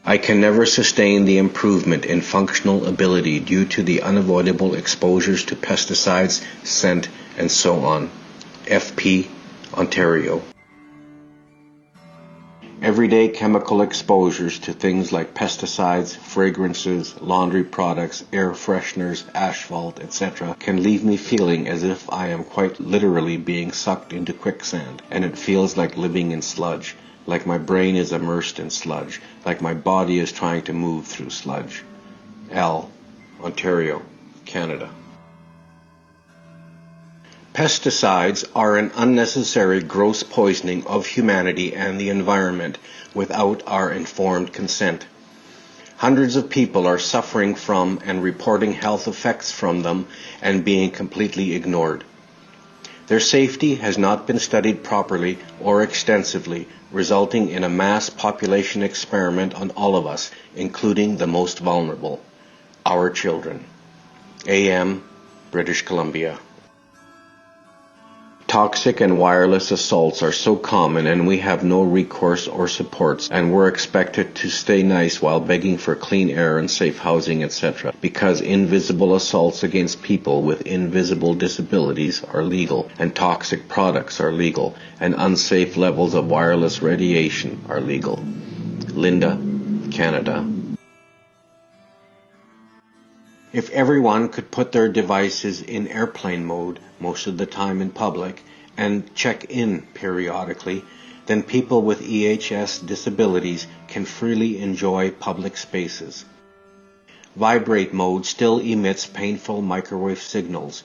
I can never sustain the improvement in functional ability due to the unavoidable exposures to pesticides, scent, and so on. FP, Ontario. Everyday chemical exposures to things like pesticides, fragrances, laundry products, air fresheners, asphalt, etc. can leave me feeling as if I am quite literally being sucked into quicksand, and it feels like living in sludge, like my brain is immersed in sludge, like my body is trying to move through sludge. L, Ontario, Canada. Pesticides are an unnecessary gross poisoning of humanity and the environment without our informed consent. Hundreds of people are suffering from and reporting health effects from them and being completely ignored. Their safety has not been studied properly or extensively, resulting in a mass population experiment on all of us, including the most vulnerable, our children. AM, British Columbia. Toxic and wireless assaults are so common, and we have no recourse or supports, and we're expected to stay nice while begging for clean air and safe housing, etc., because invisible assaults against people with invisible disabilities are legal, and toxic products are legal, and unsafe levels of wireless radiation are legal. Linda, Canada. If everyone could put their devices in airplane mode most of the time in public and check in periodically, then people with EHS disabilities can freely enjoy public spaces. Vibrate mode still emits painful microwave signals.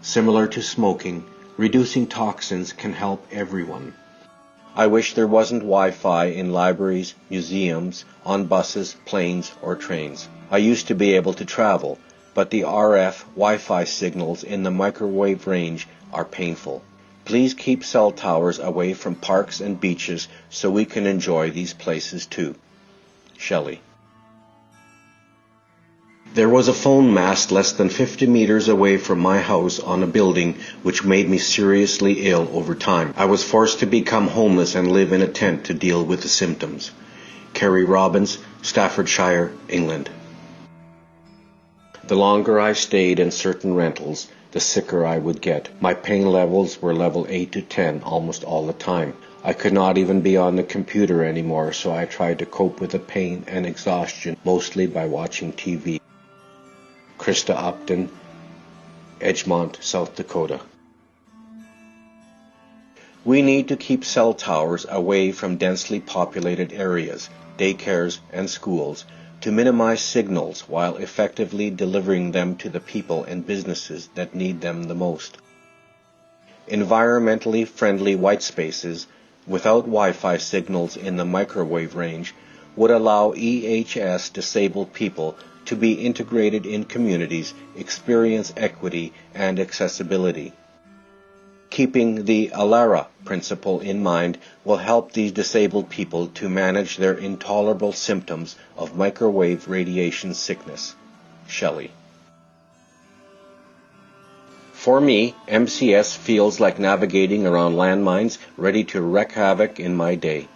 Similar to smoking, reducing toxins can help everyone. I wish there wasn't Wi-Fi in libraries, museums, on buses, planes, or trains. I used to be able to travel, but the RF Wi-Fi signals in the microwave range are painful. Please keep cell towers away from parks and beaches so we can enjoy these places too. Shelley. There was a phone mast less than 50 meters away from my house on a building, which made me seriously ill over time. I was forced to become homeless and live in a tent to deal with the symptoms. Kerry Robbins, Staffordshire, England. The longer I stayed in certain rentals, the sicker I would get. My pain levels were level 8 to 10 almost all the time. I could not even be on the computer anymore, so I tried to cope with the pain and exhaustion mostly by watching TV. Krista Upton, Edgemont, South Dakota. We need to keep cell towers away from densely populated areas, daycares, and schools to minimize signals while effectively delivering them to the people and businesses that need them the most. Environmentally friendly white spaces without Wi-Fi signals in the microwave range would allow EHS disabled people to be integrated in communities, experience equity and accessibility. Keeping the ALARA principle in mind will help these disabled people to manage their intolerable symptoms of microwave radiation sickness. Shelley. For me, MCS feels like navigating around landmines ready to wreak havoc in my day.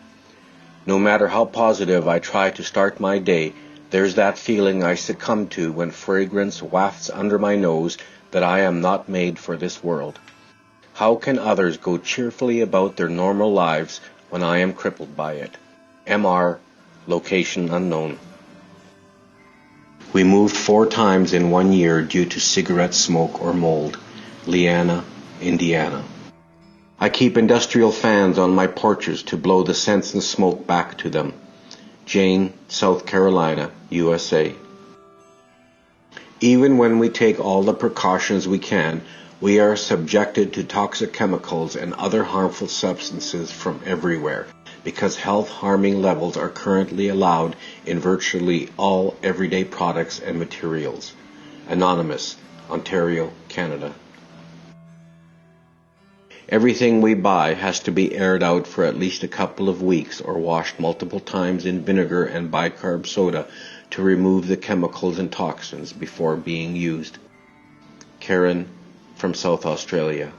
No matter how positive I try to start my day, there's that feeling I succumb to when fragrance wafts under my nose that I am not made for this world. How can others go cheerfully about their normal lives when I am crippled by it? MR, location unknown. We moved 4 times in 1 year due to cigarette smoke or mold. Leanna, Indiana. I keep industrial fans on my porches to blow the scents and smoke back to them. Jane, South Carolina, USA. Even when we take all the precautions we can, we are subjected to toxic chemicals and other harmful substances from everywhere, because health-harming levels are currently allowed in virtually all everyday products and materials. Anonymous, Ontario, Canada. Everything we buy has to be aired out for at least a couple of weeks or washed multiple times in vinegar and bicarb soda to remove the chemicals and toxins before being used. Karen from South Australia.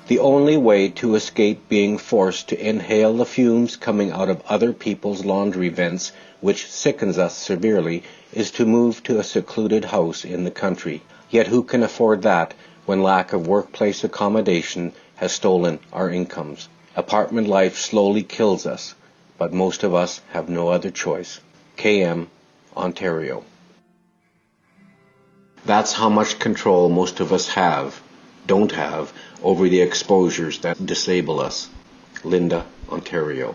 The only way to escape being forced to inhale the fumes coming out of other people's laundry vents, which sickens us severely, is to move to a secluded house in the country. Yet who can afford that when lack of workplace accommodation has stolen our incomes? Apartment life slowly kills us, but most of us have no other choice. KM, Ontario. That's how much control most of us don't have, over the exposures that disable us. Linda, Ontario.